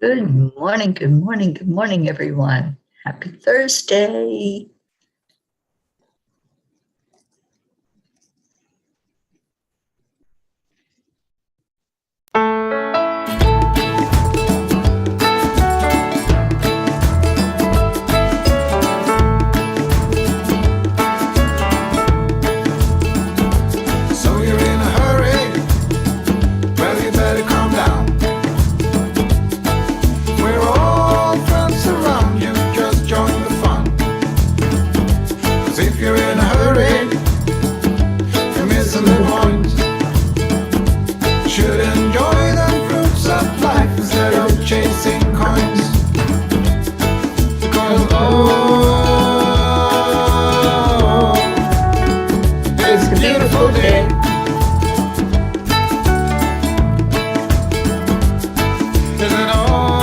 Good morning, good morning, good morning, everyone. Happy Thursday. So you're in a hurry? Well, you better calm down. We're all friends around you, just join the fun. 'Cause if you're in a hurry, you're missing the point. Should enjoy the fruits of life instead of chasing coins. Because it's a beautiful day. Isn't it all?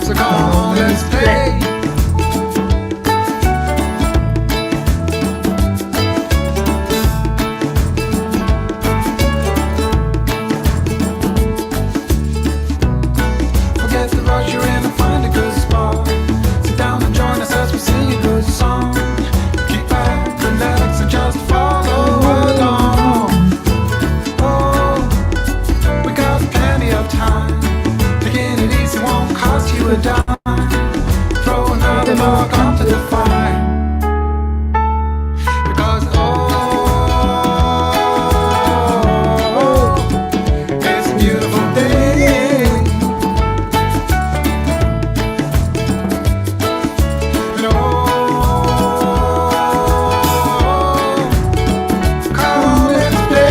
So come on, let's play. Forget the rush you're in and find a good spot. Sit down and join us as we sing a good song. Keep back, relax, and just follow along. Oh, we got plenty of time. Taking it easy won't cost you a dime. Throw another log onto the fire. Because it's a beautiful day. And come on, let's play.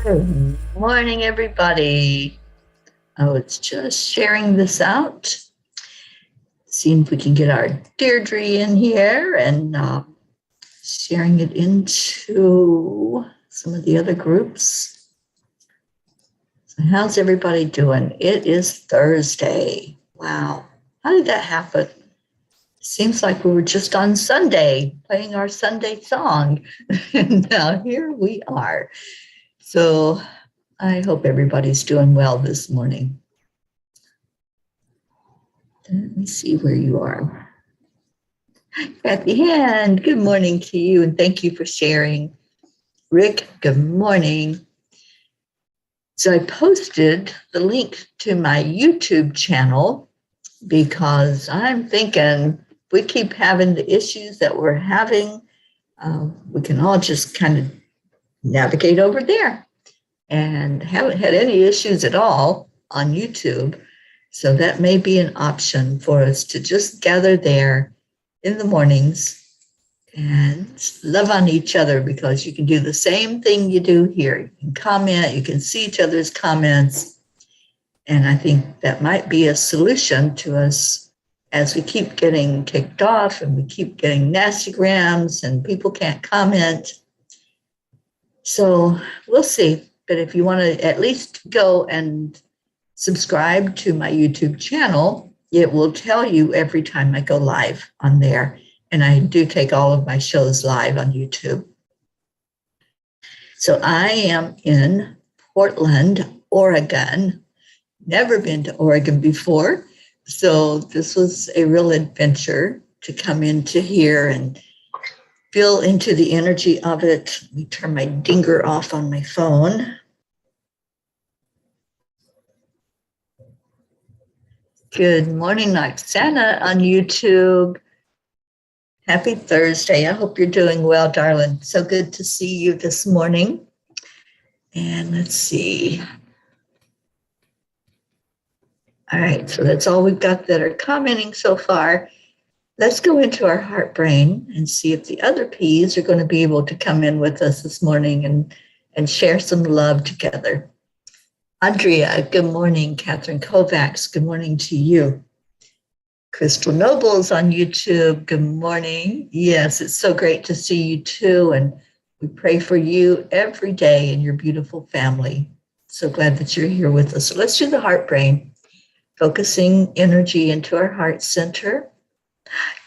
Good morning, everybody. Oh, it's just sharing this out. Seeing if we can get our Deirdre in here and sharing it into some of the other groups. So how's everybody doing? It is Thursday. Wow. How did that happen? Seems like we were just on Sunday playing our Sunday song. And now here we are. So I hope everybody's doing well this morning. Let me see where you are. Kathy Hand, good morning to you, and thank you for sharing. Rick, good morning. So I posted the link to my YouTube channel because I'm thinking if we keep having the issues that we're having, we can all just kind of navigate over there. And haven't had any issues at all on YouTube. So that may be an option for us to just gather there in the mornings and love on each other, because you can do the same thing you do here. You can comment, you can see each other's comments. And I think that might be a solution to us as we keep getting kicked off and we keep getting nastygrams and people can't comment. So we'll see. But if you want to at least go and subscribe to my YouTube channel, it will tell you every time I go live on there. And I do take all of my shows live on YouTube. So I am in Portland, Oregon. Never been to Oregon before. So this was a real adventure to come into here and feel into the energy of it. Let me turn my dinger off on my phone. Good morning, Oksana on YouTube. Happy Thursday. I hope you're doing well, darling. So good to see you this morning. And let's see. All right, so that's all we've got that are commenting so far. Let's go into our heart brain and see if the other P's are going to be able to come in with us this morning and share some love together. Andrea, good morning. Catherine Kovacs, good morning to you. Crystal Nobles on YouTube, good morning. Yes, it's so great to see you too. And we pray for you every day and your beautiful family. So glad that you're here with us. So let's do the heart brain, focusing energy into our heart center.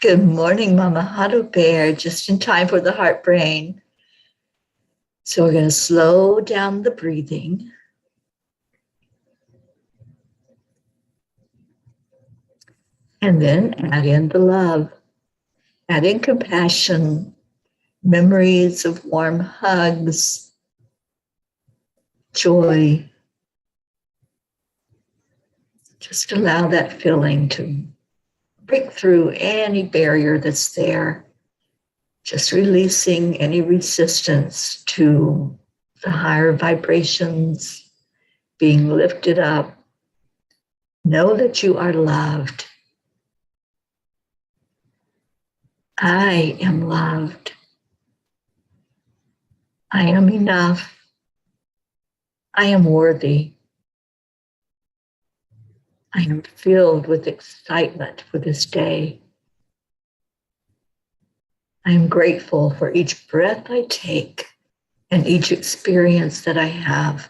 Good morning, Mama Huddle Bear, just in time for the heart brain. So we're going to slow down the breathing. And then add in the love, add in compassion, memories of warm hugs, joy. Just allow that feeling to break through any barrier that's there. Just releasing any resistance to the higher vibrations, being lifted up. Know that you are loved. I am loved. I am enough. I am worthy. I am filled with excitement for this day. I am grateful for each breath I take and each experience that I have.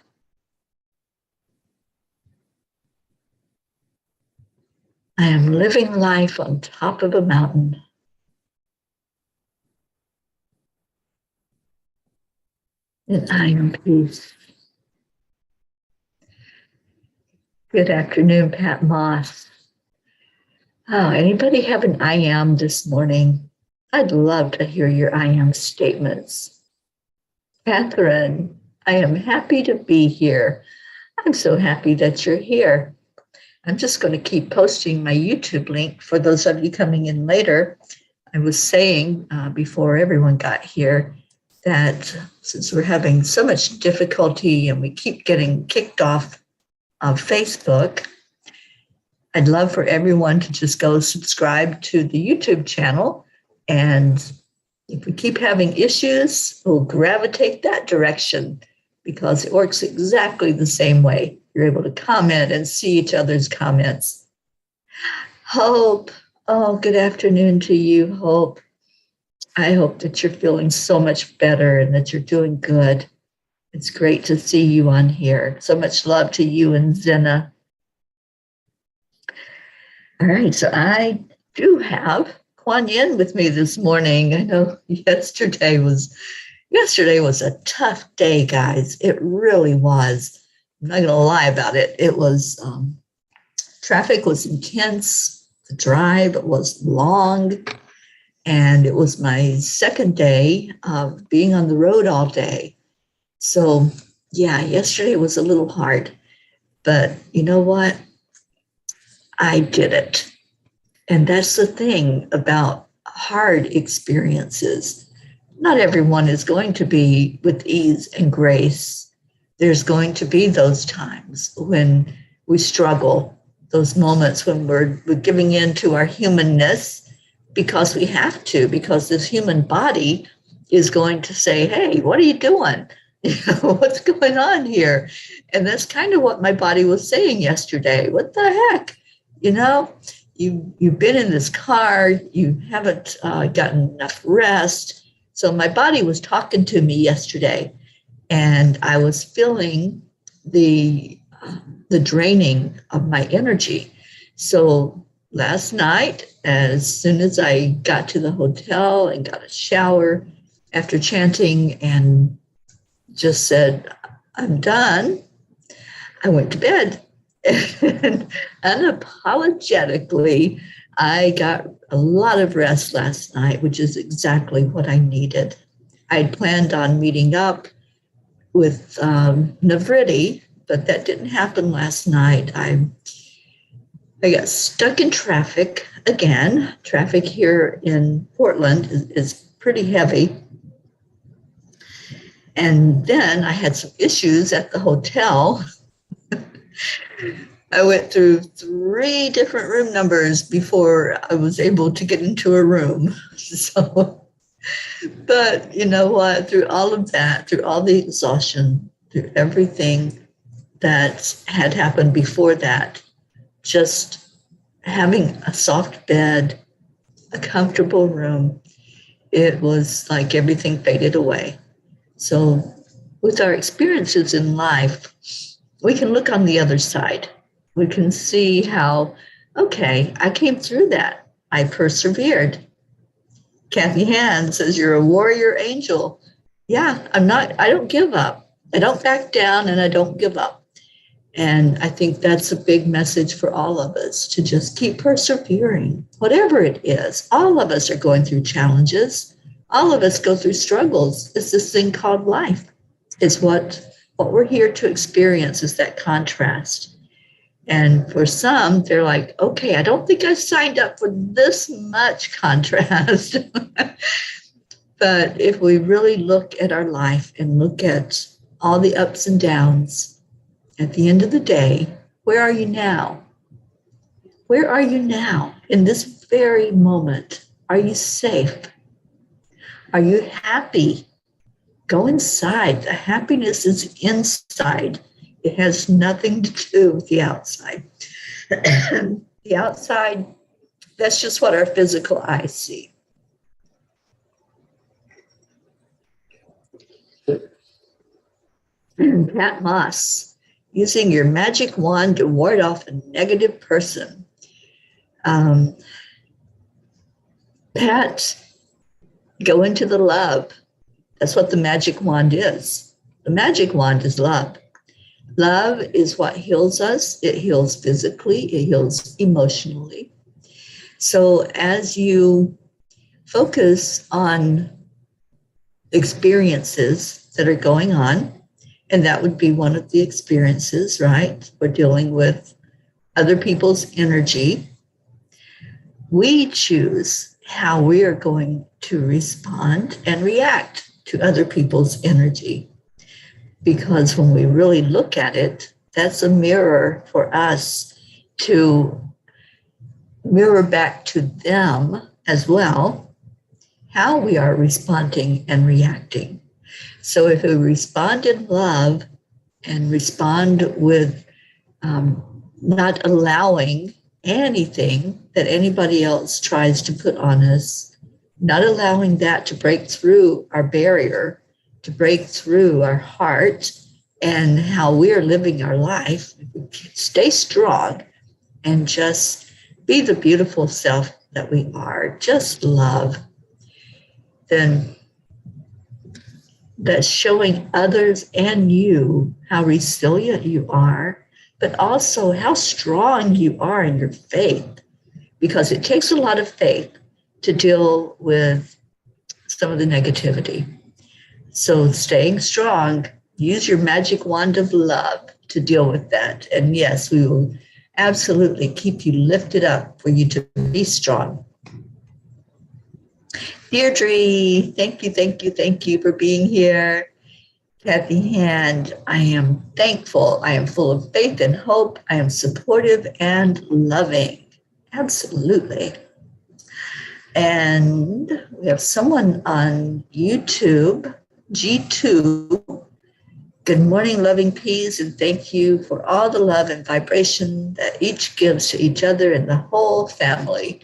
I am living life on top of a mountain. And I am peace. Good afternoon, Pat Moss. Oh, anybody have an I am this morning? I'd love to hear your I am statements. Catherine, I am happy to be here. I'm so happy that you're here. I'm just going to keep posting my YouTube link for those of you coming in later. I was saying before everyone got here that since we're having so much difficulty and we keep getting kicked off of Facebook, I'd love for everyone to just go subscribe to the YouTube channel. And if we keep having issues, we'll gravitate that direction because it works exactly the same way. You're able to comment and see each other's comments. Hope, oh, good afternoon to you, Hope. I hope that you're feeling so much better and that you're doing good. It's great to see you on here. So much love to you and Zena. All right, so I do have Kuan Yin with me this morning. I know yesterday was a tough day, guys. It really was. I'm not going to lie about it. It was, traffic was intense. The drive was long. And it was my second day of being on the road all day. So, yeah, yesterday was a little hard. But you know what? I did it. And that's the thing about hard experiences. Not everyone is going to be with ease and grace. There's going to be those times when we struggle, those moments when we're giving in to our humanness because we have to, because this human body is going to say, hey, what are you doing? What's going on here? And that's kind of what my body was saying yesterday. What the heck? You've been in this car, you haven't gotten enough rest. So my body was talking to me yesterday, and I was feeling the draining of my energy. So last night, as soon as I got to the hotel and got a shower after chanting and just said, I'm done, I went to bed. And unapologetically, I got a lot of rest last night, which is exactly what I needed. I'd planned on meeting up with Navriti, but that didn't happen last night. I got stuck in traffic again. Traffic here in Portland is pretty heavy. And then I had some issues at the hotel. I went through 3 different room numbers before I was able to get into a room. So, but you know what? Through all of that, through all the exhaustion, through everything that had happened before that, just having a soft bed, a comfortable room, it was like everything faded away. So with our experiences in life, we can look on the other side. We can see how, okay, I came through that. I persevered. Kathy Hand says, you're a warrior angel. Yeah, I don't give up. I don't back down and I don't give up. And I think that's a big message for all of us, to just keep persevering, whatever it is. All of us are going through challenges. All of us go through struggles. It's this thing called life. It's what we're here to experience, is that contrast. And for some, they're like, okay, I don't think I signed up for this much contrast. But if we really look at our life and look at all the ups and downs, at the end of the day, where are you now? Where are you now in this very moment? Are you safe? Are you happy? Go inside. The happiness is inside. It has nothing to do with the outside. The outside, that's just what our physical eyes see. Pat Moss, using your magic wand to ward off a negative person. Pat, go into the love. That's what the magic wand is. The magic wand is love. Love is what heals us. It heals physically. It heals emotionally. So as you focus on experiences that are going on, and that would be one of the experiences, right? We're dealing with other people's energy. We choose how we are going to respond and react to other people's energy. Because when we really look at it, that's a mirror for us to mirror back to them as well, how we are responding and reacting. So if we respond in love and respond with not allowing anything that anybody else tries to put on us, not allowing that to break through our barrier, to break through our heart and how we're living our life, stay strong and just be the beautiful self that we are, just love, then that's showing others and you how resilient you are, but also how strong you are in your faith, because it takes a lot of faith to deal with some of the negativity. So staying strong, use your magic wand of love to deal with that. And yes, we will absolutely keep you lifted up for you to be strong. Deirdre, thank you for being here. Kathy Hand, I am thankful. I am full of faith and hope. I am supportive and loving. Absolutely. And we have someone on YouTube, G2. Good morning, loving peas, and thank you for all the love and vibration that each gives to each other and the whole family.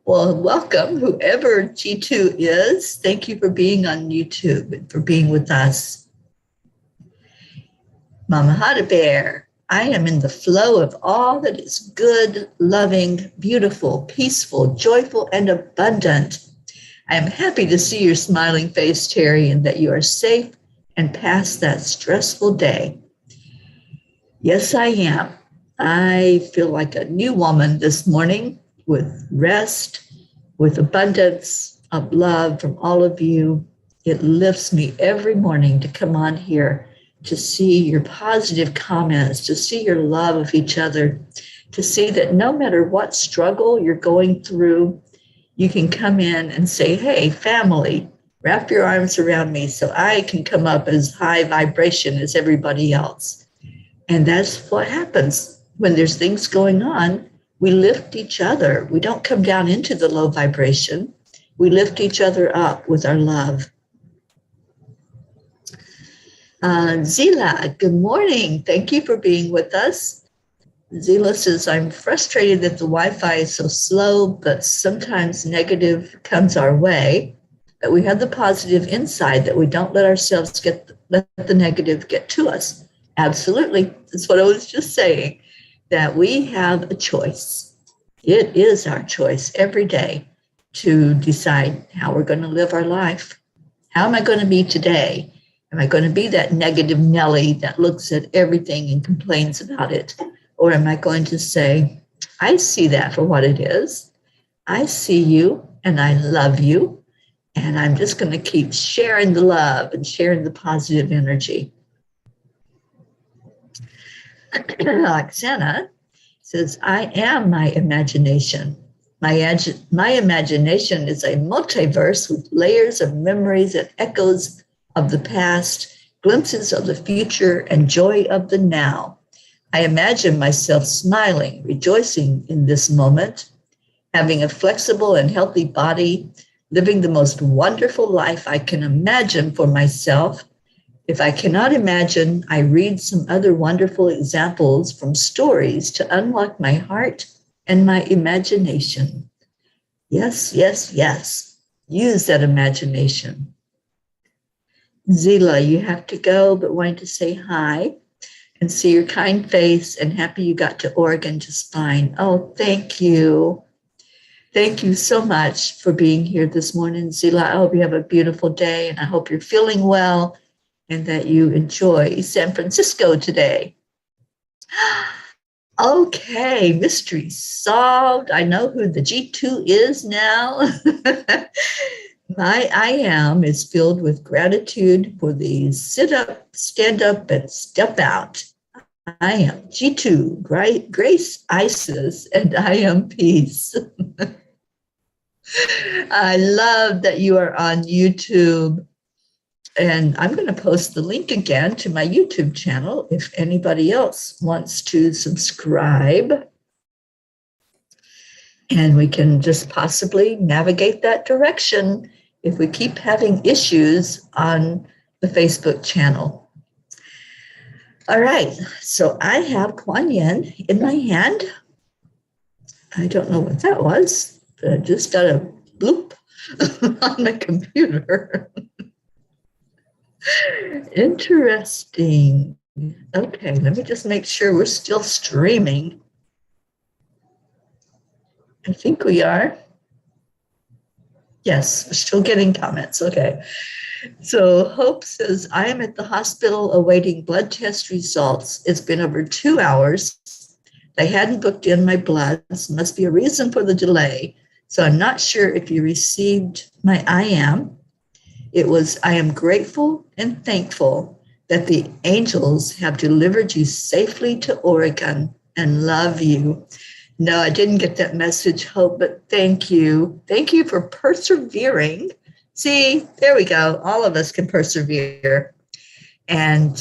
Well, welcome, whoever G2 is. Thank you for being on YouTube and for being with us. Mama Hada Bear, I am in the flow of all that is good, loving, beautiful, peaceful, joyful, and abundant. I am happy to see your smiling face, Teri, and that you are safe and past that stressful day. Yes, I am. I feel like a new woman this morning, with rest, with abundance of love from all of you. It lifts me every morning to come on here, to see your positive comments, to see your love of each other, to see that no matter what struggle you're going through, you can come in and say, hey, family, wrap your arms around me so I can come up as high vibration as everybody else. And that's what happens when there's things going on. We lift each other. We don't come down into the low vibration. We lift each other up with our love. Zila, good morning. Thank you for being with us. Zila says, I'm frustrated that the Wi-Fi is so slow, but sometimes negative comes our way. But we have the positive inside, that we don't let ourselves let the negative get to us. Absolutely. That's what I was just saying, that we have a choice. It is our choice every day to decide how we're going to live our life. How am I going to be today? Am I going to be that negative Nelly that looks at everything and complains about it? Or am I going to say, I see that for what it is. I see you and I love you. And I'm just going to keep sharing the love and sharing the positive energy. Oksana says, I am my imagination. My imagination is a multiverse with layers of memories and echoes of the past, glimpses of the future, and joy of the now. I imagine myself smiling, rejoicing in this moment, having a flexible and healthy body, living the most wonderful life I can imagine for myself. If I cannot imagine, I read some other wonderful examples from stories to unlock my heart and my imagination. Yes, yes, yes. Use that imagination. Zila, you have to go, but wanted to say hi and see your kind face and happy you got to Oregon just fine. Oh, thank you. Thank you so much for being here this morning, Zila. I hope you have a beautiful day and I hope you're feeling well and that you enjoy San Francisco today. Okay, mystery solved. I know who the G2 is now. My I am is filled with gratitude for the sit up, stand up, and step out. I am G2, Grace Isis, and I am peace. I love that you are on YouTube. And I'm going to post the link again to my YouTube channel if anybody else wants to subscribe. And we can just possibly navigate that direction if we keep having issues on the Facebook channel. All right, so I have Kuan Yin in my hand. I don't know what that was, but I just got a bloop on the computer. Interesting. Okay, let me just make sure we're still streaming. I think we are. Yes, we're still getting comments. Okay. So Hope says, I am at the hospital awaiting blood test results. It's been over 2 hours. They hadn't booked in my bloods. Must be a reason for the delay. So I'm not sure if you received my I am. It was, I am grateful and thankful that the angels have delivered you safely to Oregon and love you. No, I didn't get that message, Hope, but thank you. Thank you for persevering. See, there we go. All of us can persevere. And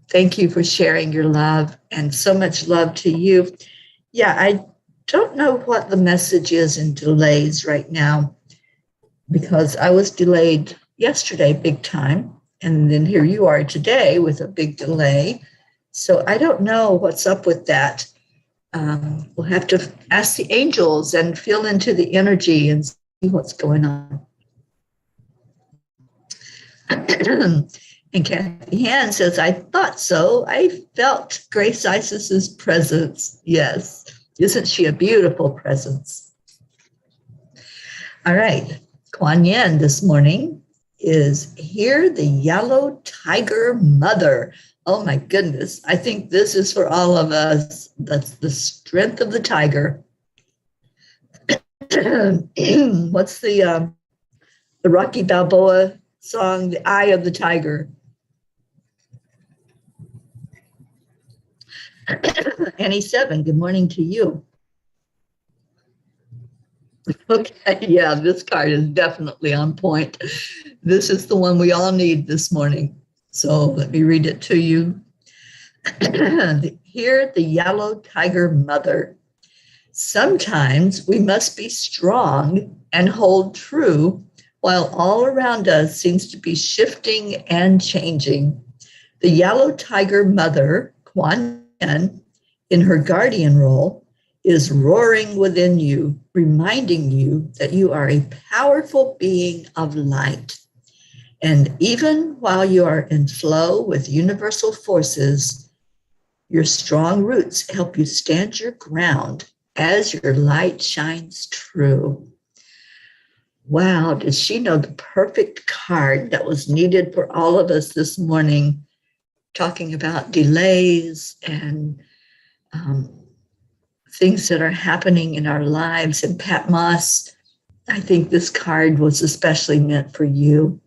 thank you for sharing your love and so much love to you. Yeah, I don't know what the message is in delays right now because I was delayed yesterday big time, and then here you are today with a big delay. So I don't know what's up with that. We'll have to ask the angels and feel into the energy and see what's going on. And Kathy Han says, I thought so. I felt Grace Isis's presence. Yes. Isn't she a beautiful presence? All right. Kuan Yin this morning is Hear the Yellow Tiger Mother. Oh my goodness. I think this is for all of us. That's the strength of the tiger. What's the Rocky Balboa song, The Eye of the Tiger? Annie 7, good morning to you. Okay, yeah, this card is definitely on point. This is the one we all need this morning. So let me read it to you. Hear the Yellow Tiger Mother. Sometimes we must be strong and hold true while all around us seems to be shifting and changing. The Yellow Tiger Mother, Kuan Yin, in her guardian role, is roaring within you, reminding you that you are a powerful being of light. And even while you are in flow with universal forces, Your strong roots help you stand your ground as your light shines true. Wow, does she know the perfect card that was needed for all of us this morning, talking about delays and things that are happening in our lives. And Pat Moss, I think this card was especially meant for you.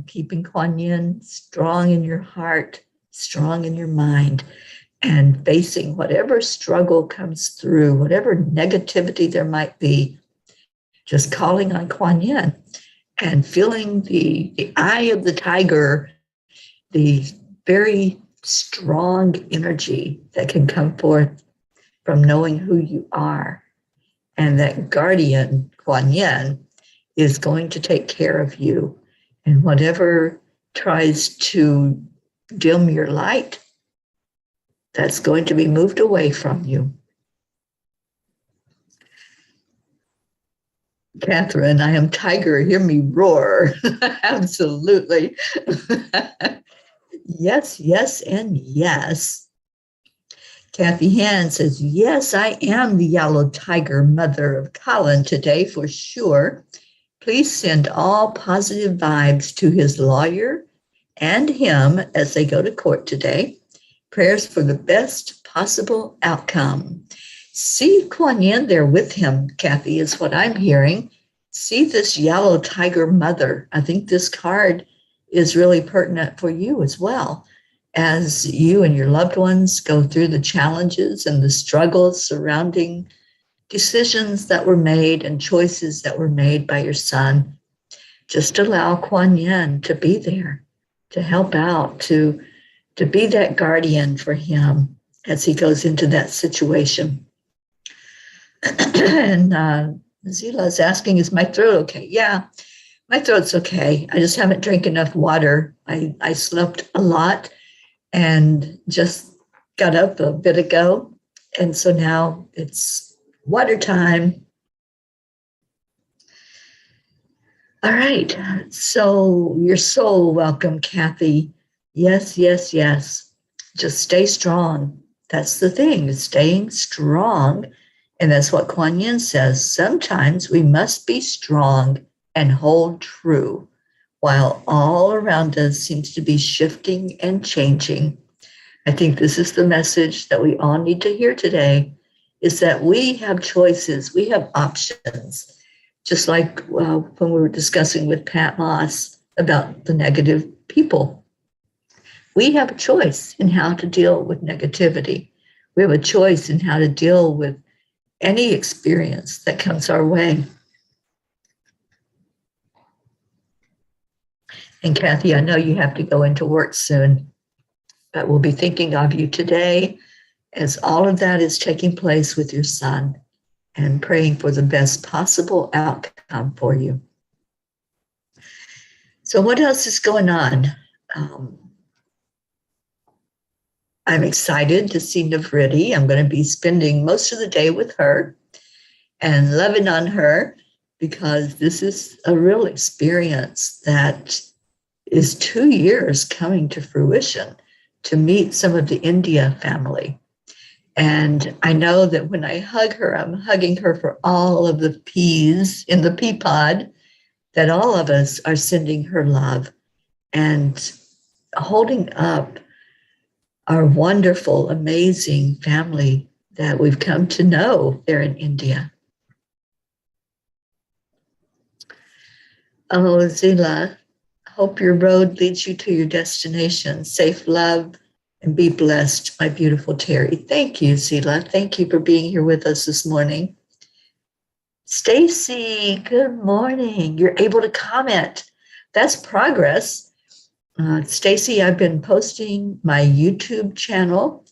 Keeping Kuan Yin strong in your heart, strong in your mind, and facing whatever struggle comes through, whatever negativity there might be, just calling on Kuan Yin and feeling the eye of the tiger, the very strong energy that can come forth from knowing who you are. And that guardian, Kuan Yin, is going to take care of you. And whatever tries to dim your light, that's going to be moved away from you. Catherine, I am tiger, hear me roar. Absolutely. Yes, yes, and yes. Kathy Hand says, yes, I am the yellow tiger mother of Colin today for sure. Please send all positive vibes to his lawyer and him as they go to court today. Prayers for the best possible outcome. See Kuan Yin there with him, Kathy, is what I'm hearing. See this yellow tiger mother. I think this card is really pertinent for you as well, as you and your loved ones go through the challenges and the struggles surrounding decisions that were made and choices that were made by your son. Just allow Kuan Yin to be there, to help out, to be that guardian for him as he goes into that situation. And Zila is asking, is my throat okay? Yeah, my throat's okay. I just haven't drank enough water. I slept a lot and just got up a bit ago. And so now it's water time. All right. So you're so welcome, Kathy. Yes, yes, yes. Just stay strong. That's the thing, is staying strong. And that's what Kuan Yin says. Sometimes we must be strong and hold true while all around us seems to be shifting and changing. I think this is the message that we all need to hear today, is that we have choices, we have options. Just like when we were discussing with Pat Moss about the negative people. We have a choice in how to deal with negativity. We have a choice in how to deal with any experience that comes our way. And Kathy, I know you have to go into work soon, but we'll be thinking of you today as all of that is taking place with your son and praying for the best possible outcome for you. So what else is going on? I'm excited to see Navriti. I'm going to be spending most of the day with her and loving on her, because this is a real experience that is 2 years coming to fruition, to meet some of the India family. And I know that when I hug her, I'm hugging her for all of the peas in the peapod, that all of us are sending her love and holding up our wonderful, amazing family that we've come to know there in India. Oh, Zila, hope your road leads you to your destination. Safe love and be blessed, my beautiful Teri. Thank you, Zila. Thank you for being here with us this morning. Stacy, good morning. You're able to comment. That's progress. Stacy, I've been posting my YouTube channel,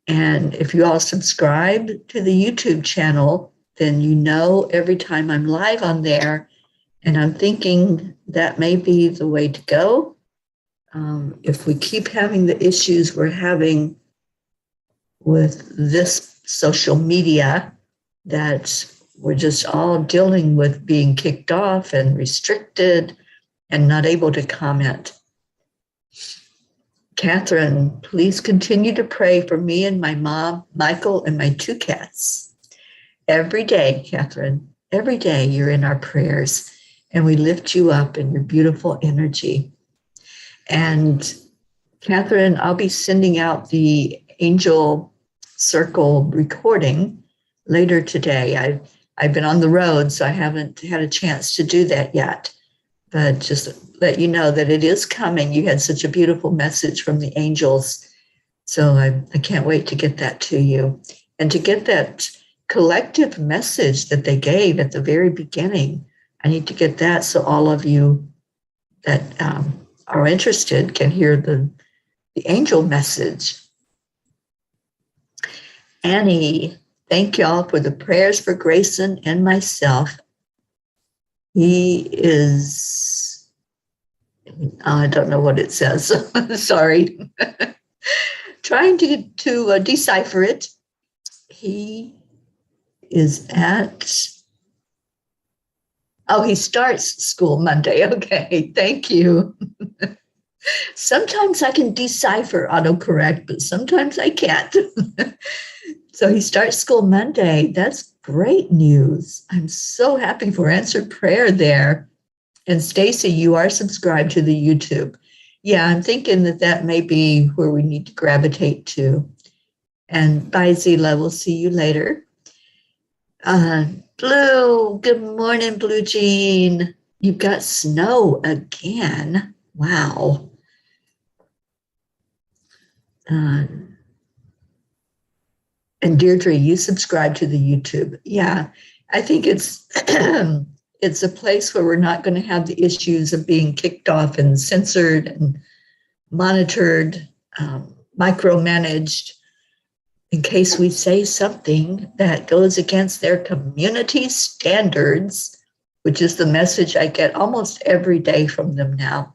and if you all subscribe to the YouTube channel, then you know every time I'm live on there, and I'm thinking that may be the way to go. If we keep having the issues we're having with this social media, that we're just all dealing with being kicked off and restricted and not able to comment. Catherine, please continue to pray for me and my mom, Michael, and my 2 cats. Every day, Catherine, every day you're in our prayers, and we lift you up in your beautiful energy. And Catherine, I'll be sending out the Angel Circle recording later today. I've been on the road, so I haven't had a chance to do that yet. But just let you know that it is coming. You had such a beautiful message from the angels. So I can't wait to get that to you. And to get that collective message that they gave at the very beginning, I need to get that so all of you that are interested can hear the angel message. Annie, thank y'all for the prayers for Grayson and myself. He is, I don't know what it says. Sorry. Trying to decipher it. He is he starts school Monday. Okay, thank you. Sometimes I can decipher autocorrect, but sometimes I can't. So he starts school Monday. That's great news. I'm so happy for answered prayer there. And Stacy, you are subscribed to the YouTube. Yeah, I'm thinking that may be where we need to gravitate to. And bye, Zila. We'll see you later. Blue, good morning, Blue Jean. You've got snow again. Wow. And Deirdre, you subscribe to the YouTube. Yeah, I think it's it's a place where we're not going to have the issues of being kicked off and censored and monitored, micromanaged, in case we say something that goes against their community standards, which is the message I get almost every day from them now.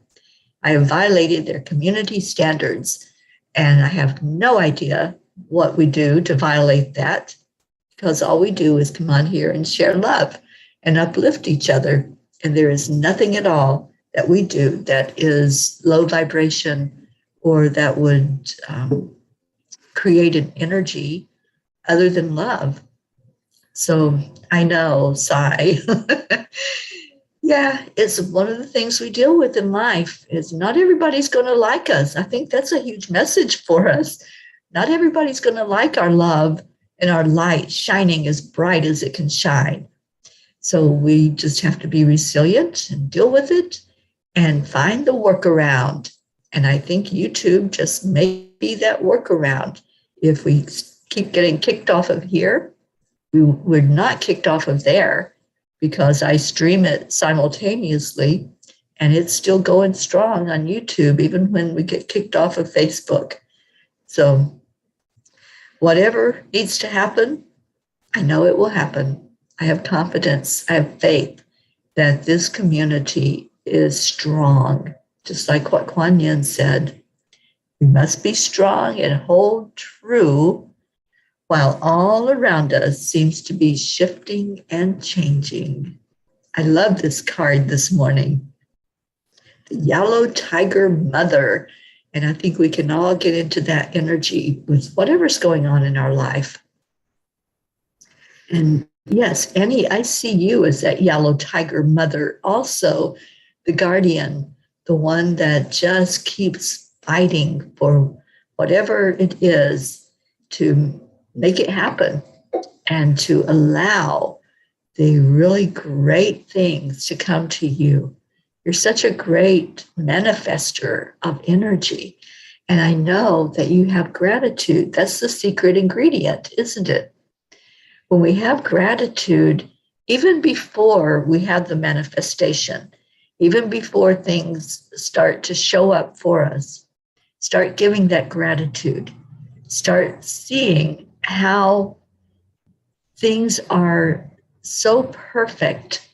I have violated their community standards, and I have no idea what we do to violate that, because all we do is come on here and share love and uplift each other. And there is nothing at all that we do that is low vibration or that would create an energy other than love. So I know, sigh. Yeah, it's one of the things we deal with in life is not everybody's going to like us. I think that's a huge message for us. Not everybody's going to like our love and our light shining as bright as it can shine. So we just have to be resilient and deal with it and find the workaround. And I think YouTube just may be that workaround. If we keep getting kicked off of here, we're not kicked off of there, because I stream it simultaneously and it's still going strong on YouTube, even when we get kicked off of Facebook. So whatever needs to happen, I know it will happen. I have confidence, I have faith that this community is strong, just like what Kuan Yin said. We must be strong and hold true while all around us seems to be shifting and changing. I love this card this morning. The Yellow Tiger Mother. And I think we can all get into that energy with whatever's going on in our life. And yes, Annie, I see you as that Yellow Tiger Mother. Also, the guardian, the one that just keeps fighting for whatever it is to make it happen and to allow the really great things to come to you. You're such a great manifester of energy. And I know that you have gratitude. That's the secret ingredient, isn't it? When we have gratitude, even before we have the manifestation, even before things start to show up for us, start giving that gratitude. Start seeing how things are so perfect.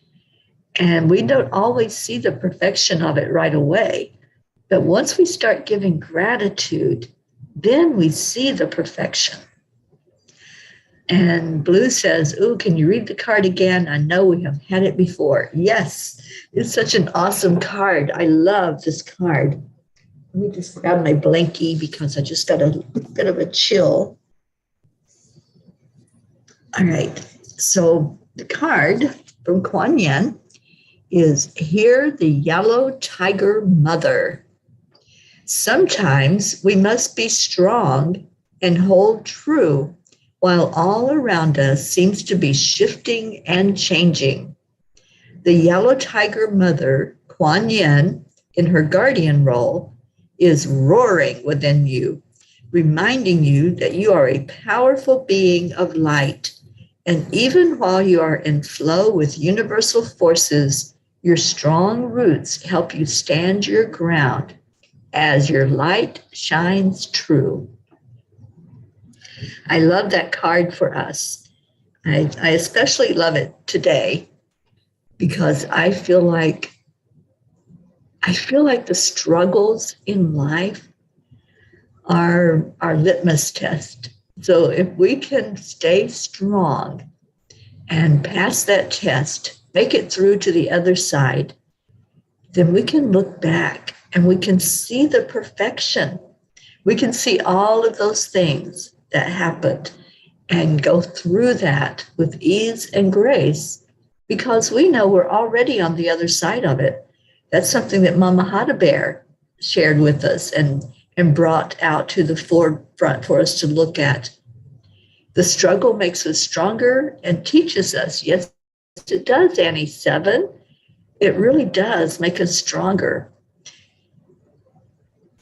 And we don't always see the perfection of it right away. But once we start giving gratitude, then we see the perfection. And Blue says, "Ooh, can you read the card again? I know we have had it before." Yes, it's such an awesome card. I love this card. Let me just grab my blankie because I just got a bit of a chill. All right. So the card from Kuan Yin is Hear the Yellow Tiger Mother. Sometimes we must be strong and hold true while all around us seems to be shifting and changing. The Yellow Tiger Mother, Kuan Yin, in her guardian role, is roaring within you, reminding you that you are a powerful being of light. And even while you are in flow with universal forces, your strong roots help you stand your ground as your light shines true. I love that card for us. I especially love it today because I feel like the struggles in life are our litmus test. So if we can stay strong and pass that test, make it through to the other side, then we can look back and we can see the perfection. We can see all of those things that happened and go through that with ease and grace because we know we're already on the other side of it. That's something that Mama Hada Bear shared with us and brought out to the forefront for us to look at. The struggle makes us stronger and teaches us. Yes, it does, Annie 7. It really does make us stronger.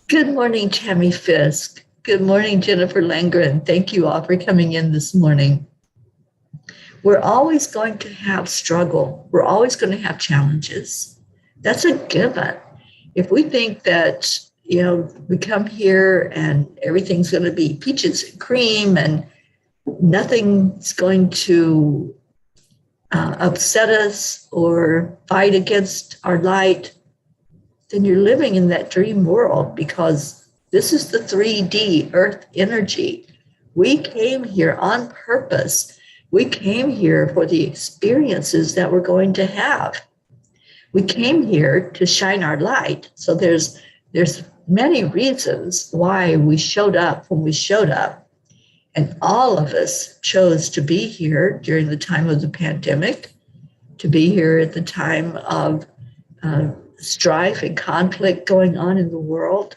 Good morning, Tammy Fisk. Good morning, Jennifer Langren. Thank you all for coming in this morning. We're always going to have struggle. We're always going to have challenges. That's a given. If we think that, we come here and everything's going to be peaches and cream and nothing's going to upset us or fight against our light, then you're living in that dream world because this is the 3D earth energy. We came here on purpose. We came here for the experiences that we're going to have. We came here to shine our light. So there's many reasons why we showed up when we showed up. And all of us chose to be here during the time of the pandemic, to be here at the time of strife and conflict going on in the world.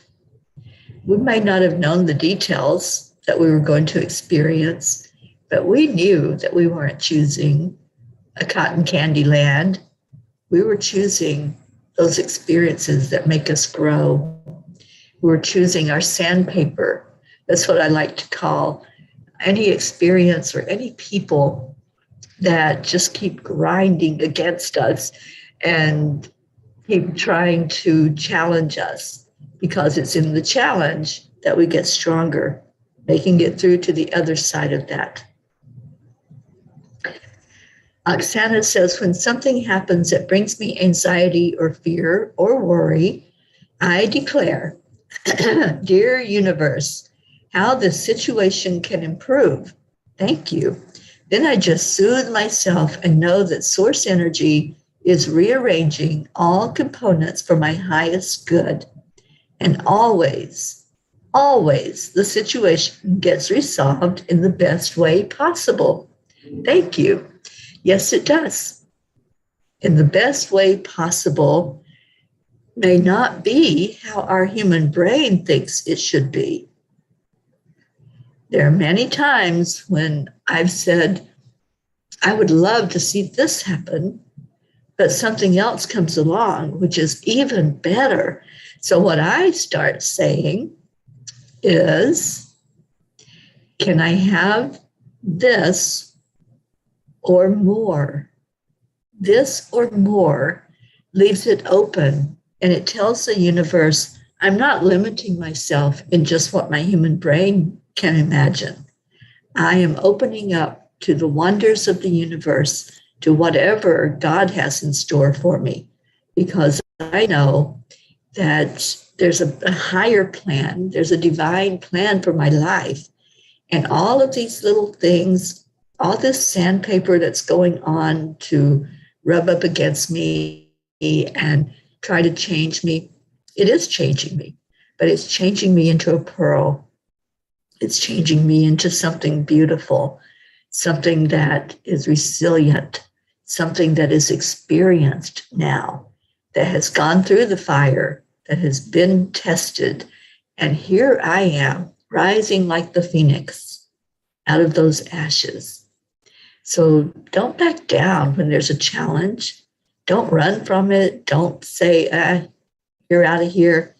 We might not have known the details that we were going to experience, but we knew that we weren't choosing a cotton candy land. We were choosing those experiences that make us grow. We were choosing our sandpaper. That's what I like to call any experience or any people that just keep grinding against us and keep trying to challenge us, because it's in the challenge that we get stronger, making it through to the other side of that. Oksana says, when something happens that brings me anxiety or fear or worry, I declare, dear universe, how this situation can improve. Thank you. Then I just soothe myself and know that source energy is rearranging all components for my highest good. And always, always the situation gets resolved in the best way possible. Thank you. Yes, it does. In the best way possible may not be how our human brain thinks it should be. There are many times when I've said, I would love to see this happen, but something else comes along, which is even better. So what I start saying is, can I have this or more? This or more leaves it open, and it tells the universe, I'm not limiting myself in just what my human brain can imagine. I am opening up to the wonders of the universe, to whatever God has in store for me, because I know that there's a higher plan, there's a divine plan for my life. And all of these little things, all this sandpaper that's going on to rub up against me and try to change me, it is changing me. but it's changing me into a pearl. It's changing me into something beautiful, something that is resilient, something that is experienced now, that has gone through the fire, that has been tested. And here I am, rising like the phoenix out of those ashes. So don't back down when there's a challenge. Don't run from it. Don't say, you're out of here,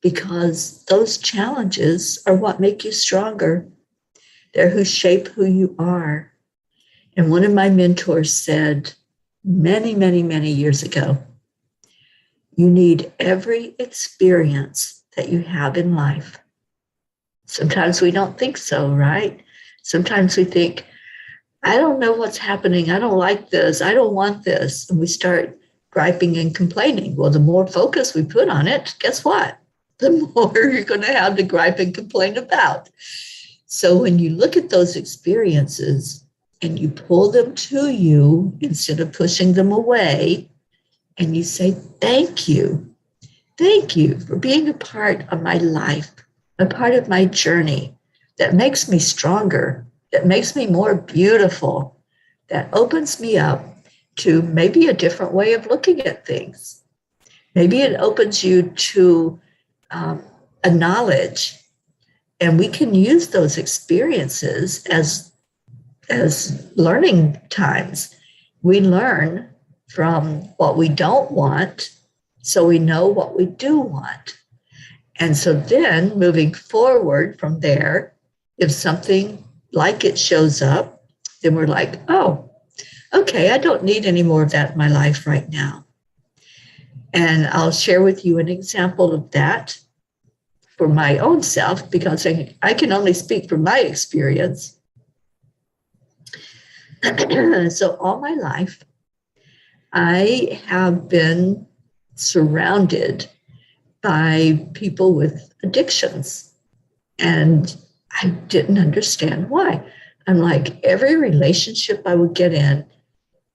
because those challenges are what make you stronger. They're who shape who you are. And one of my mentors said many, many, many years ago, you need every experience that you have in life. Sometimes we don't think so, right? Sometimes we think, I don't know what's happening. I don't like this. I don't want this. And we start griping and complaining. Well, the more focus we put on it, guess what? The more you're going to have to gripe and complain about. So when you look at those experiences and you pull them to you instead of pushing them away, and you say, thank you for being a part of my life, a part of my journey that makes me stronger, that makes me more beautiful, that opens me up to maybe a different way of looking at things. Maybe it opens you to a knowledge, and we can use those experiences as learning times. We learn from what we don't want, so we know what we do want. And so then moving forward from there, if something like it shows up, then we're like, oh, okay, I don't need any more of that in my life right now. And I'll share with you an example of that for my own self, because I can only speak from my experience. So all my life, I have been surrounded by people with addictions, and I didn't understand why. I'm like, every relationship I would get in,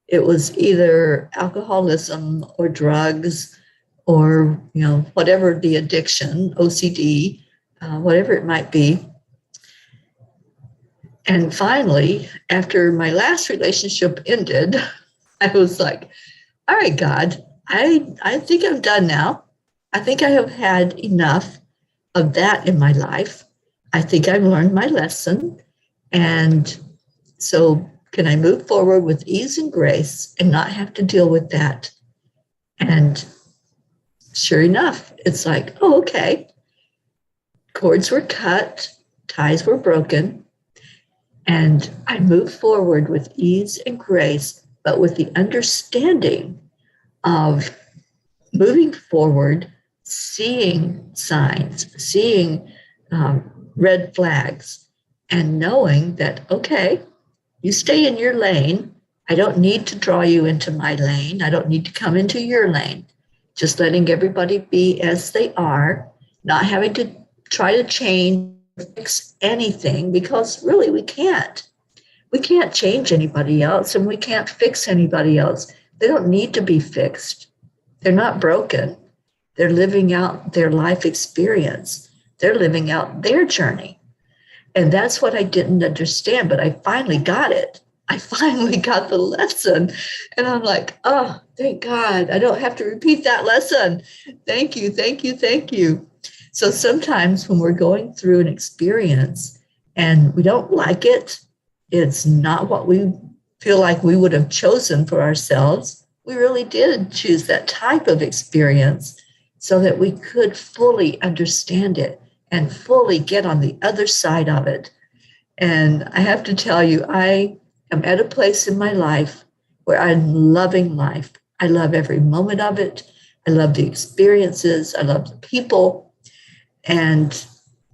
it was either alcoholism or drugs or, whatever the addiction, OCD, whatever it might be. And finally, after my last relationship ended, I was like, all right, God, I think I'm done now. I think I have had enough of that in my life. I think I've learned my lesson. And so can I move forward with ease and grace and not have to deal with that? And sure enough, it's like, oh, okay. Cords were cut, ties were broken, and I moved forward with ease and grace, but with the understanding of moving forward, seeing signs, seeing red flags, and knowing that, okay, you stay in your lane. I don't need to draw you into my lane. I don't need to come into your lane. Just letting everybody be as they are, not having to try to change, fix anything, because really we can't. We can't change anybody else, and we can't fix anybody else. They don't need to be fixed. They're not broken. They're living out their life experience. They're living out their journey. And that's what I didn't understand, but I finally got it. I finally got the lesson. And I'm like, oh, thank God. I don't have to repeat that lesson. Thank you, thank you, thank you. So sometimes when we're going through an experience and we don't like it, it's not what we feel like we would have chosen for ourselves. We really did choose that type of experience so that we could fully understand it and fully get on the other side of it. And I have to tell you, I am at a place in my life where I'm loving life. I love every moment of it. I love the experiences. I love the people. And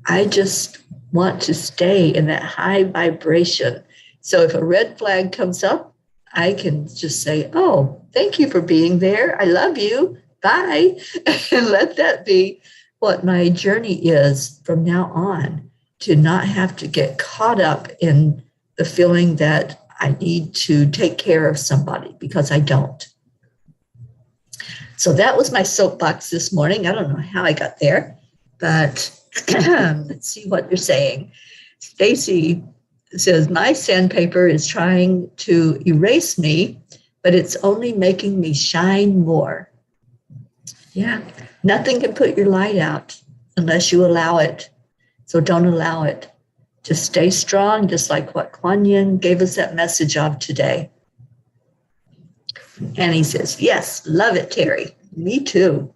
I just want to stay in that high vibration. So if a red flag comes up, I can just say, oh, thank you for being there. I love you. Bye. And let that be what my journey is from now on, to not have to get caught up in the feeling that I need to take care of somebody, because I don't. So that was my soapbox this morning. I don't know how I got there, But let's see what they're saying. Stacy says, my sandpaper is trying to erase me, but it's only making me shine more. Yeah, nothing can put your light out unless you allow it. So don't allow it. Just stay strong, just like what Kuan Yin gave us that message of today. And he says, yes, love it, Teri. Me too.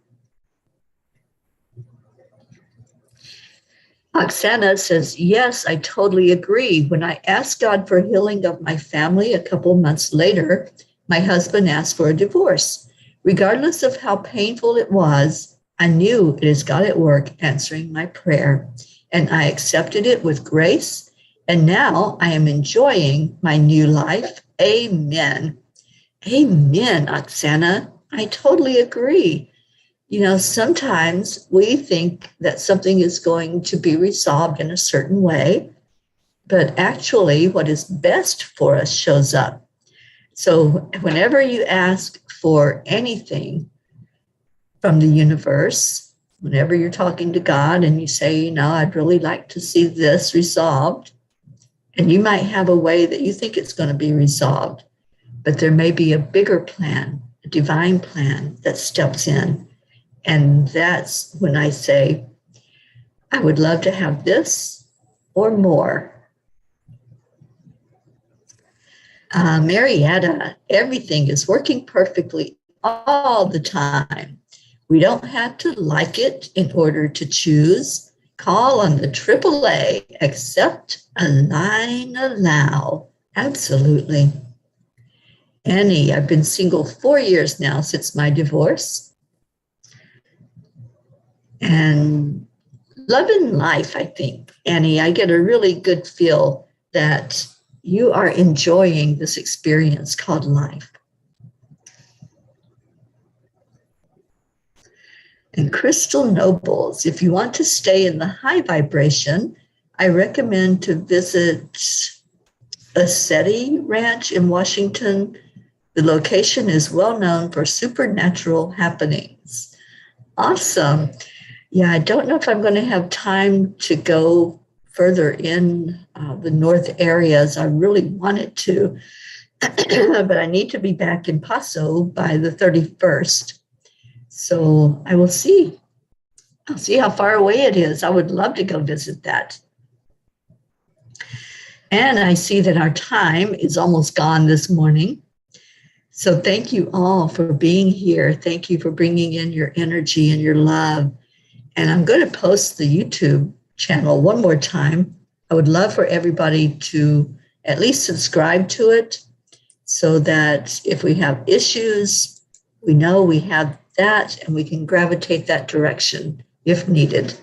Oksana says, yes, I totally agree. When I asked God for healing of my family a couple months later, my husband asked for a divorce. Regardless of how painful it was, I knew it is God at work answering my prayer, and I accepted it with grace, and now I am enjoying my new life. Amen. Amen, Oksana. I totally agree. You know, sometimes we think that something is going to be resolved in a certain way, but actually what is best for us shows up. So whenever you ask for anything from the universe, whenever you're talking to God and you say, you know, I'd really like to see this resolved, and you might have a way that you think it's going to be resolved, but there may be a bigger plan, a divine plan that steps in. And that's when I say, I would love to have this or more. Marietta, everything is working perfectly all the time. We don't have to like it in order to choose. Call on the AAA, accept, align, allow. Absolutely. Annie, I've been single 4 years now since my divorce. And loving life, I think. Annie, I get a really good feel that you are enjoying this experience called life. And Crystal Nobles, if you want to stay in the high vibration, I recommend to visit a SETI Ranch in Washington. The location is well known for supernatural happenings. Awesome. Yeah, I don't know if I'm going to have time to go further in the north areas. I really wanted to, but I need to be back in Paso by the 31st. So I will see. I'll see how far away it is. I would love to go visit that. And I see that our time is almost gone this morning. So thank you all for being here. Thank you for bringing in your energy and your love. And I'm going to post the YouTube channel one more time. I would love for everybody to at least subscribe to it so that if we have issues, we know we have that and we can gravitate that direction if needed.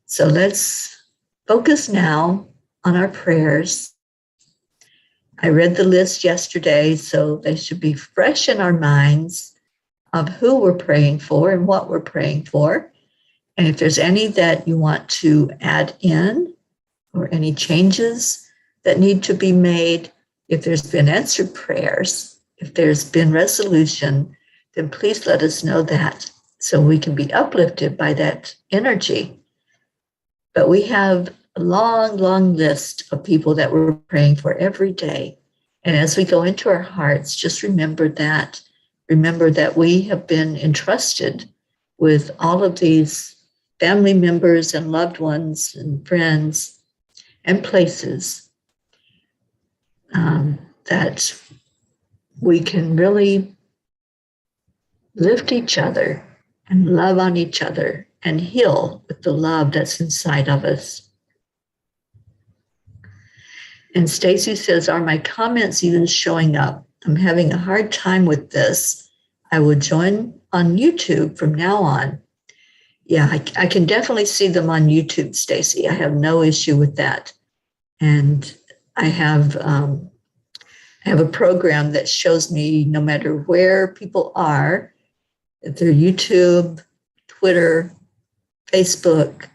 So let's focus now on our prayers. I read the list yesterday, so they should be fresh in our minds of who we're praying for and what we're praying for. And if there's any that you want to add in or any changes that need to be made, if there's been answered prayers, if there's been resolution, then please let us know that so we can be uplifted by that energy. But we have a long, long list of people that we're praying for every day. And as we go into our hearts, just remember that. Remember that we have been entrusted with all of these family members and loved ones and friends and places that we can really lift each other and love on each other and heal with the love that's inside of us. And Stacy says, are my comments even showing up? I'm having a hard time with this. I will join on YouTube from now on. Yeah, I can definitely see them on YouTube, Stacy. I have no issue with that. And I have a program that shows me no matter where people are, if they're YouTube, Twitter, Facebook,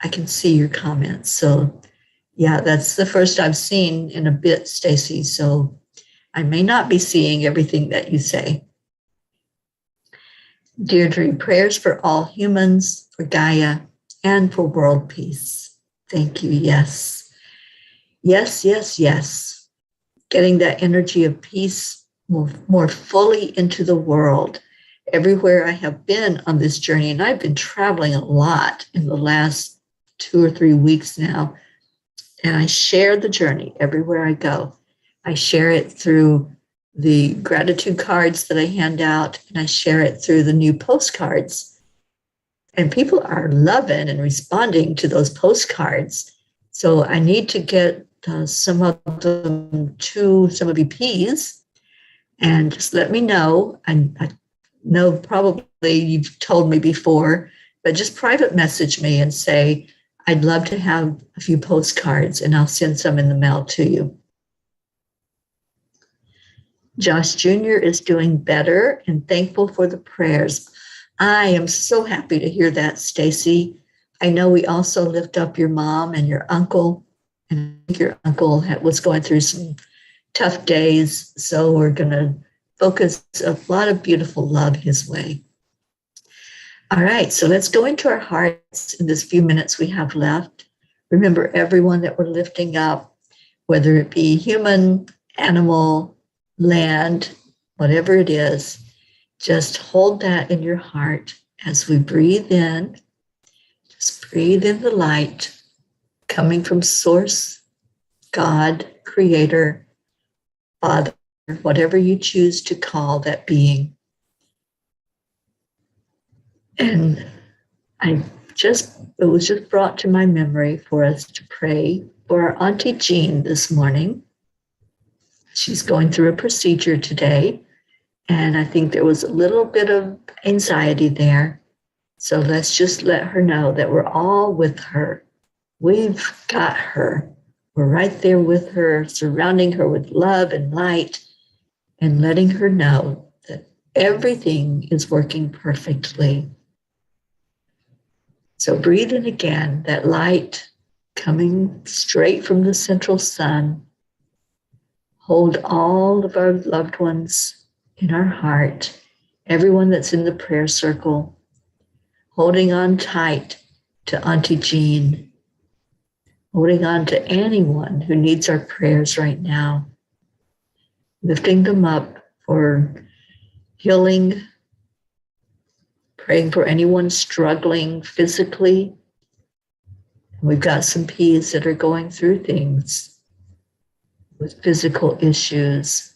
I can see your comments. So yeah, that's the first I've seen in a bit, Stacy. So I may not be seeing everything that you say. Deirdre, prayers for all humans, for Gaia, and for world peace. Thank you. Yes. Yes, yes, yes. Getting that energy of peace more fully into the world. Everywhere I have been on this journey, and I've been traveling a lot in the last 2 or 3 weeks now, and I share the journey everywhere I go. I share it through the gratitude cards that I hand out, and I share it through the new postcards. And people are loving and responding to those postcards. So I need to get some of them to some of you P's, and just let me know. I know probably you've told me before, but just private message me and say, I'd love to have a few postcards, and I'll send some in the mail to you. Josh Jr. is doing better and thankful for the prayers. I am so happy to hear that, Stacy. I know we also lift up your mom and your uncle, and your uncle was going through some tough days, so we're going to focus a lot of beautiful love his way. All right, so let's go into our hearts in this few minutes we have left. Remember everyone that we're lifting up, whether it be human, animal, land, whatever it is, just hold that in your heart as we breathe in. Just breathe in the light coming from Source, God, Creator, Father, whatever you choose to call that being. And it was just brought to my memory for us to pray for our Auntie Jean this morning. She's going through a procedure today, and I think there was a little bit of anxiety there. So let's just let her know that we're all with her. We've got her. We're right there with her, surrounding her with love and light, and letting her know that everything is working perfectly. So breathe in again, that light coming straight from the central sun. Hold all of our loved ones in our heart, everyone that's in the prayer circle, holding on tight to Auntie Jean, holding on to anyone who needs our prayers right now, lifting them up for healing, praying for anyone struggling physically. We've got some P's that are going through things with physical issues.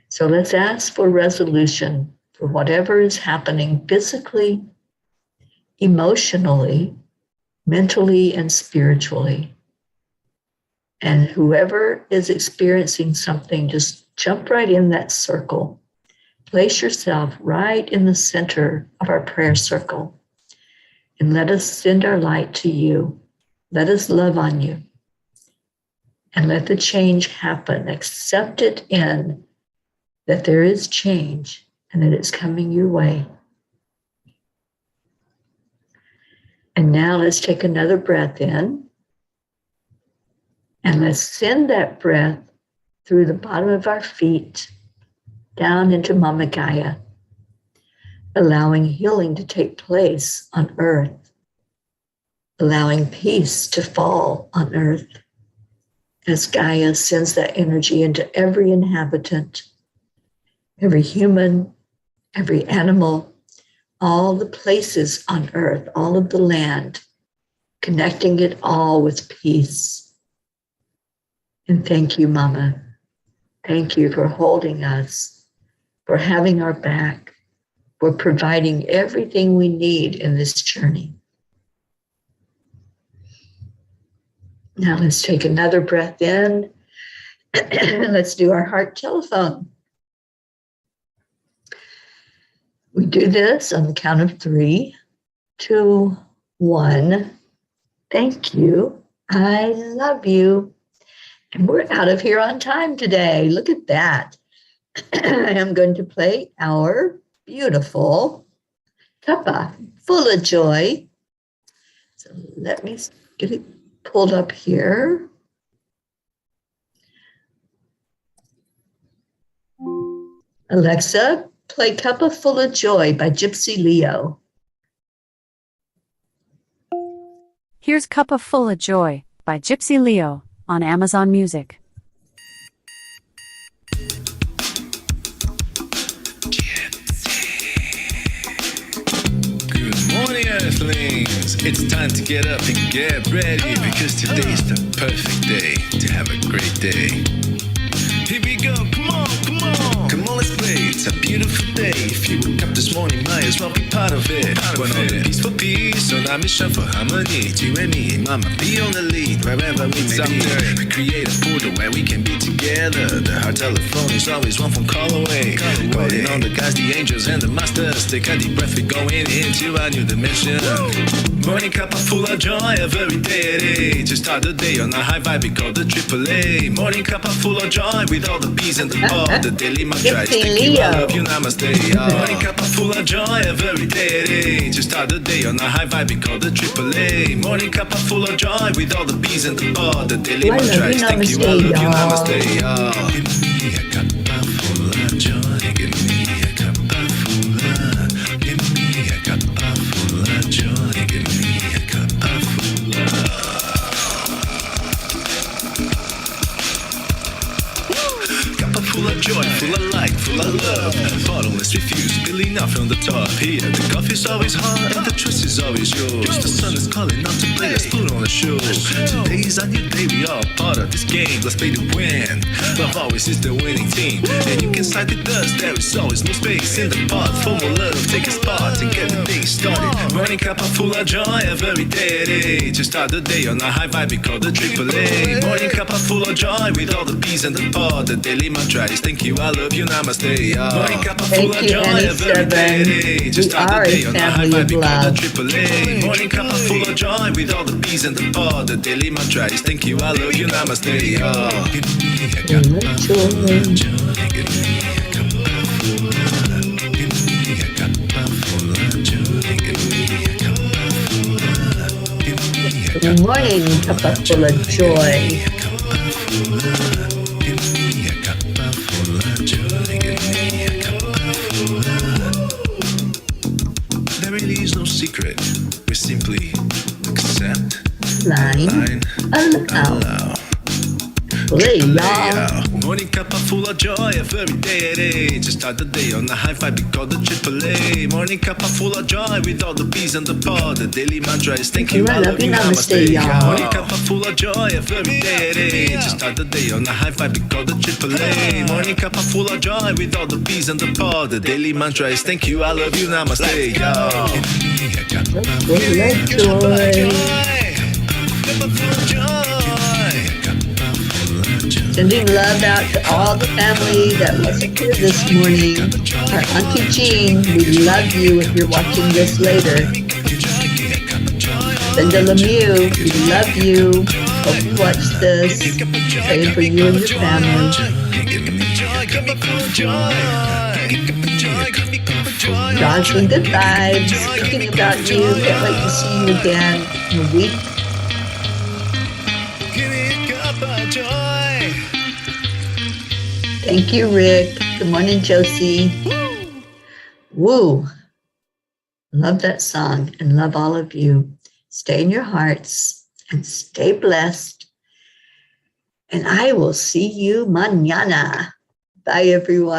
So let's ask for resolution for whatever is happening physically, emotionally, mentally, and spiritually. And whoever is experiencing something, just jump right in that circle. Place yourself right in the center of our prayer circle, and let us send our light to you. Let us love on you, and let the change happen. Accept it in that there is change and that it's coming your way. And now let's take another breath in, and let's send that breath through the bottom of our feet down into Mama Gaia, allowing healing to take place on earth, allowing peace to fall on earth as Gaia sends that energy into every inhabitant, every human, every animal, all the places on earth, all of the land, connecting it all with peace. And thank you, Mama. Thank you for holding us, for having our back, for providing everything we need in this journey. Now let's take another breath in. Let's do our heart telephone. We do this on the count of 3, 2, 1. Thank you. I love you. And we're out of here on time today. Look at that. I am going to play our beautiful Cuppa Fulla Joy. So let me get it pulled up here. Alexa, play Cuppa Fulla Joy by Gypsy Leo. Here's Cuppa Fulla Joy by Gypsy Leo on Amazon Music. Good morning, Earthlings! It's time to get up and get ready because today's the perfect day to have a great day. Here we go, come on, come on! Come on, let's play, it's a beautiful day. If you woke up this morning, might as well be part of it. We're on a peaceful peace, on our mission for harmony. You and me, mama, be on the lead, wherever we may be. We create a portal where we can be together. The heart telephone is always one phone call away. Calling on the guys, the angels and the masters. Take a deep breath, we're going into a new dimension. Morning Cuppa Fulla Joy, every day. To start the day on a high vibe, we call the AAA. Morning Cuppa Fulla Joy, with all the bees and the pod. The daily mantra is thank you, I love you, namaste. Morning Cuppa Fulla Joy, every day. To start the day on a high vibe, we call the AAA. Morning Cuppa Fulla Joy, with all the bees and the pod. The daily mantra is thank you, I love you, namaste. Give me a cuppa full of joy. Give me a cuppa full of. Give me a cuppa full of joy. Give me a cuppa full of. Cuppa full of joy, full of light, full of love. Bottomless refuse, spilling out from the top. Here, the coffee's always hot and the trust is always yours. The sun is calling out to play, let's put on a show. Today's a new day, we are part of this game. Let's play to win. Love always is the winning team. And you can side with us, there is always no space in the pot. For more love, take a spot and get the day started. Morning Cuppa Fulla Joy, every day. To start the day on a high vibe, we call the AAA. Morning Cuppa Fulla Joy, with all the bees and the pod. The daily mantra is thank you, I love you, namaste. Morning Cuppa Fulla Joy, every day. To start the day on a high vibe, we call the AAA. Morning Cuppa Fulla Joy, with all the bees and the pod. The daily mantra is thank you, I love you, namaste. Give me a cuppa full of joy. Give me a cuppa full of. Give me a cuppa full of joy. Give me a cuppa full of. Give me a Good morning, Cuppa Fulla Joy. cuppa full of. Give me a cuppa full of joy. Give me a cuppa full of. There really is no secret. We simply accept, Line, allow. Play, y'all. Morning Cuppa Fulla Joy, every day. To start the day on a high vibe, we call the AAA. Morning Cuppa Fulla Joy, with all the bees and the pod. The daily mantra is thank you, I love you, namaste. Morning Cuppa Fulla Joy, every day. To start the day on a high vibe, we call the AAA. Morning Cuppa Fulla Joy, with all the bees and the pod. The daily mantra is thank you, I love you, namaste. Give me a cuppa Fulla Joy. Cuppa Fulla Joy. Sending love out to all the family that wasn't here this morning. Our Auntie Jean, we love you if you're watching this later. Linda Lemieux, we love you. Hope you watch this. Praying for you and your family. Johnson, good vibes. Thinking about you. Can't wait to see you again in a week. Thank you, Rick. Good morning, Josie. Woo. Love that song and love all of you. Stay in your hearts and stay blessed. And I will see you mañana. Bye, everyone.